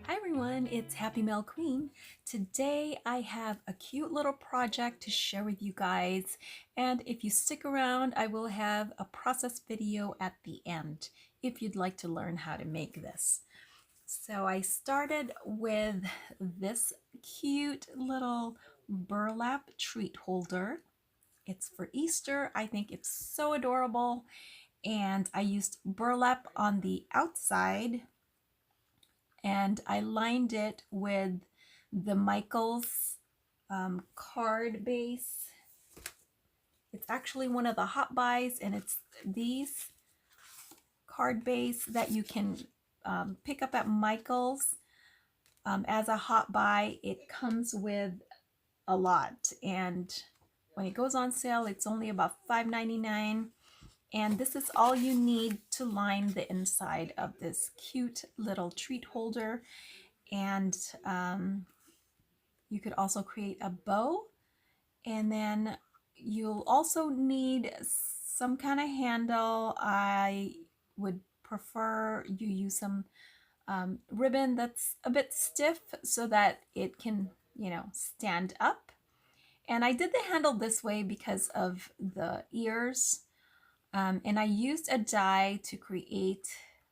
Hi everyone, it's Happymailqueen. Today I have a cute little project to share with you guys, and if you stick around I will have a process video at the end if you'd like to learn how to make this. So I started with this cute little burlap treat holder. It's for Easter. I think it's so adorable, and I used burlap on the outside and I lined it with the Michaels card base. It's actually one of the hot buys, and it's these card base that you can pick up at Michaels as a hot buy. It comes with a lot, and when it goes on sale it's only about $5.99, and this is all you need to line the inside of this cute little treat holder. And you could also create a bow, and then you'll also need some kind of handle. I would prefer you use some ribbon that's a bit stiff so that it can, stand up. And I did the handle this way because of the ears. And I used a die to create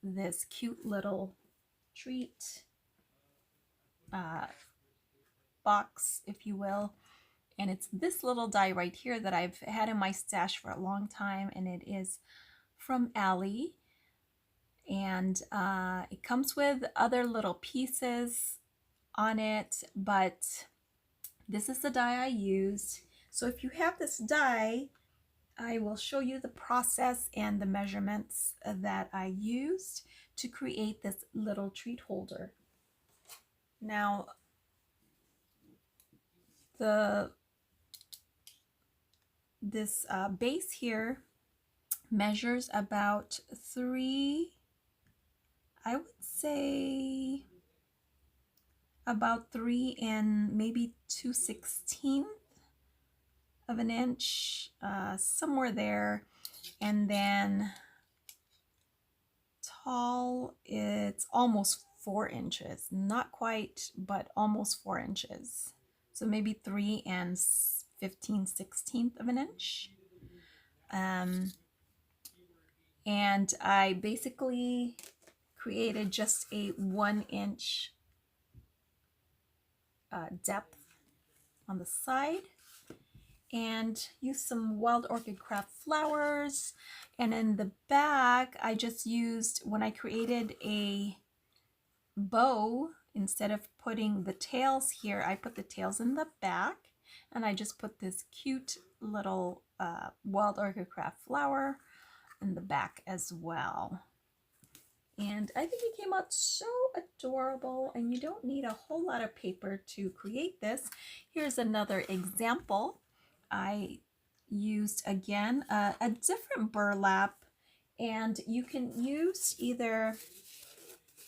this cute little treat box, if you will. And it's this little die right here that I've had in my stash for a long time, and it is from Allie. And it comes with other little pieces on it, but this is the die I used. So if you have this die, I will show you the process and the measurements that I used to create this little treat holder. Now, this base here measures about I would say about 3 and maybe 2/16 of an inch, somewhere there. And then tall, it's almost 4 inches, not quite, but almost 4 inches. So maybe 3 and 15/16 of an inch. And I basically created just a 1-inch depth on the side, and use some wild orchid craft flowers. And in the back I just used, when I created a bow, instead of putting the tails here, I put the tails in the back, and I just put this cute little wild orchid craft flower in the back as well. And I think it came out so adorable, and you don't need a whole lot of paper to create this. Here's another example. I used, again, a different burlap, and you can use either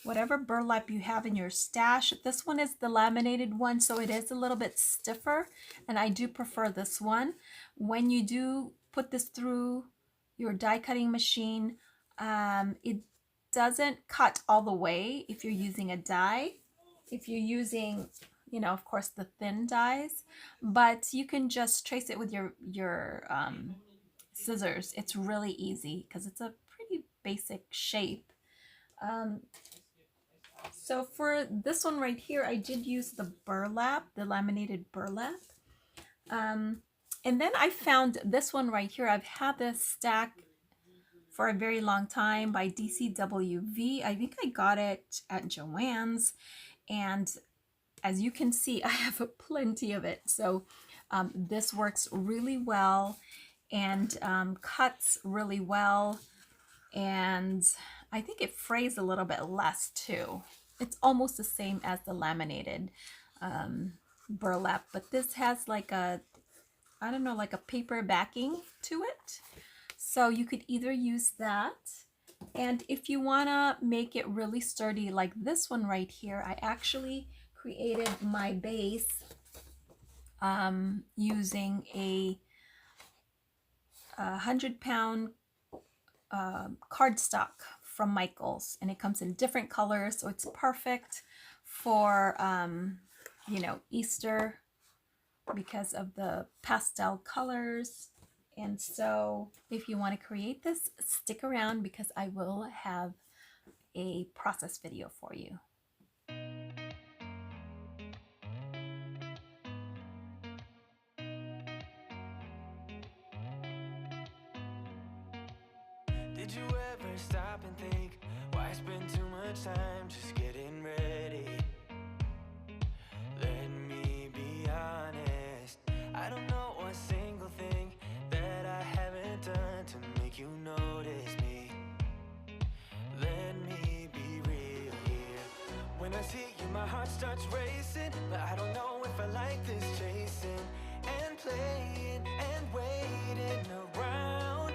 whatever burlap you have in your stash. This one is the laminated one, so it is a little bit stiffer, and I do prefer this one. When you do put this through your die cutting machine, it doesn't cut all the way if you're using a die. If you're using, of course, the thin dies, but you can just trace it with your scissors. It's really easy because it's a pretty basic shape. So for this one right here, I did use the burlap, the laminated burlap. And then I found this one right here. I've had this stack for a very long time by DCWV. I think I got it at Joann's, and as you can see, I have plenty of it. So this works really well and cuts really well, and I think it frays a little bit less too. It's almost the same as the laminated burlap, but this has like a, I don't know, like a paper backing to it. So you could either use that, and if you want to make it really sturdy like this one right here, I actually created my base using a 100-pound cardstock from Michaels, and it comes in different colors, so it's perfect for, Easter because of the pastel colors. And so if you want to create this, stick around because I will have a process video for you. Did you ever stop and think, why spend too much time just getting ready? Let me be honest, I don't know a single thing that I haven't done to make you notice me. Let me be real here. When I see you, my heart starts racing, but I don't know if I like this chasing and playing and waiting around.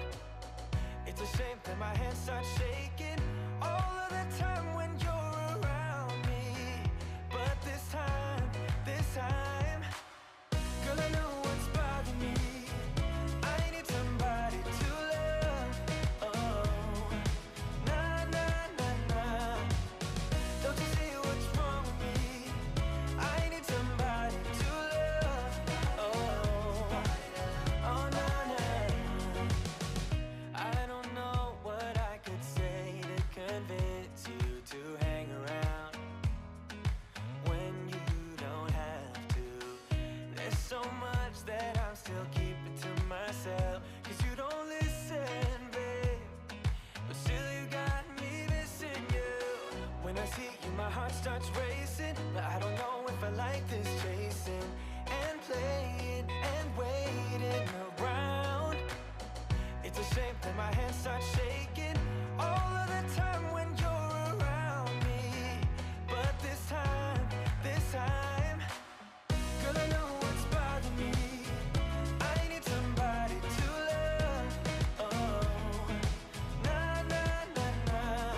It's a shame that my hands start shaking all of the time when you're around me. But this time, girl, I know what's bothering me. I need somebody to love. Oh, nah, nah, nah, nah. Don't you see what's wrong with me? I need somebody to love. Oh, oh, nah, nah. I don't know what I could say to convince you to hang around when you don't have to. There's so much that I'm still keeping to myself, 'cause you don't listen, babe. But still you got me missing you. When I see you, my heart starts racing, but I don't know if I like this chasing and playing and waiting around. It's a shame that my hands start shaking all of the time when you're around me. But this time, girl, I know what's bothering me. I need somebody to love. Oh, nah, nah, nah, nah.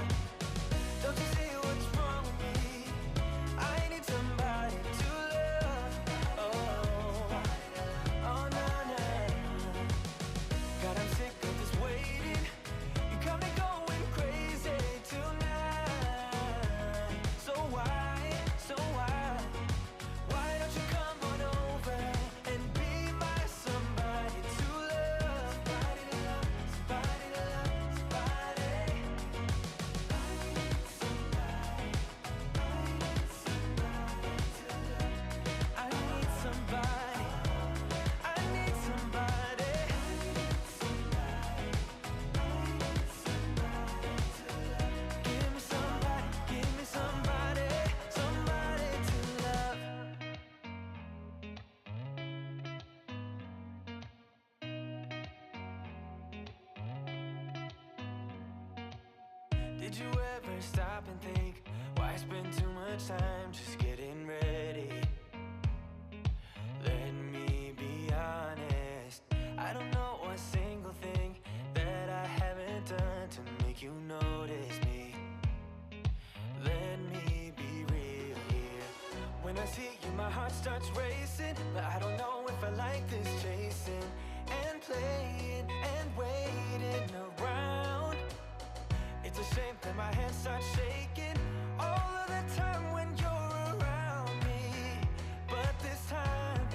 Don't you see what's wrong with me? I need somebody to love. Oh, oh, nah, nah. God, I'm sick of this waiting. You got me going crazy tonight. So why don't you come on over and be my somebody to love? Somebody to love, somebody to love, somebody. I need somebody to love. I need somebody. I need somebody. Give me somebody, somebody to love. Did you ever stop and think, why spend too much time just getting ready? Let me be honest, I don't know a single thing that I haven't done to make you notice me. Let me be real here. When I see you, my heart starts racing, but I don't know if I like this chasing and playing and waiting around. It's a shame that my hands start shaking all of the time when you're around me. But this time,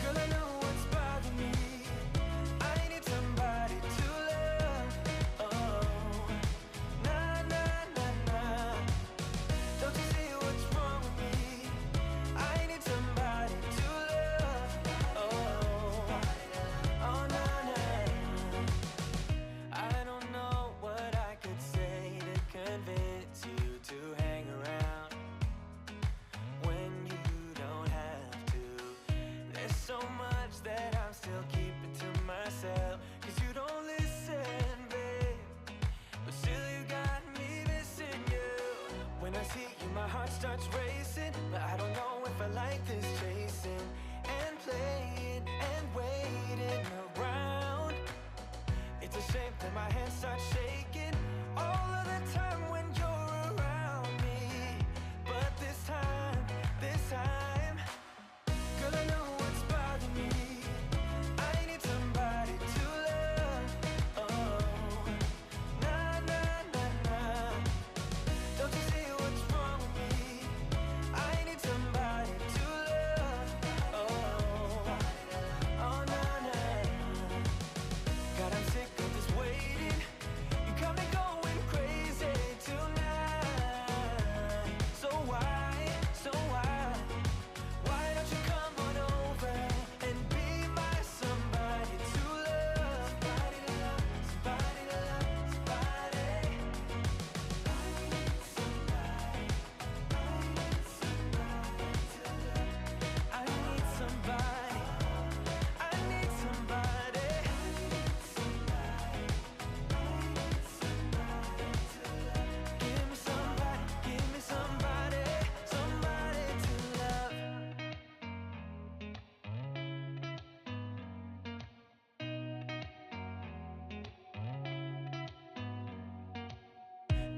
girl, I know what's bothering me. I need somebody to love. Oh, nah, nah, nah, nah. Don't you see what's wrong with me? I need somebody to love. Oh, oh, nah, nah. I don't know what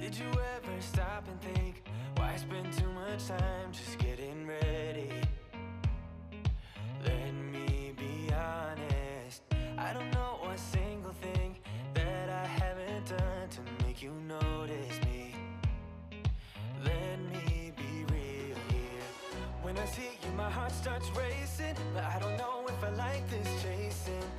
Did you ever stop and think, why spend too much time just getting ready? Let me be honest, I don't know a single thing that I haven't done to make you notice me. Let me be real here. When I see you, my heart starts racing, but I don't know if I like this chasing.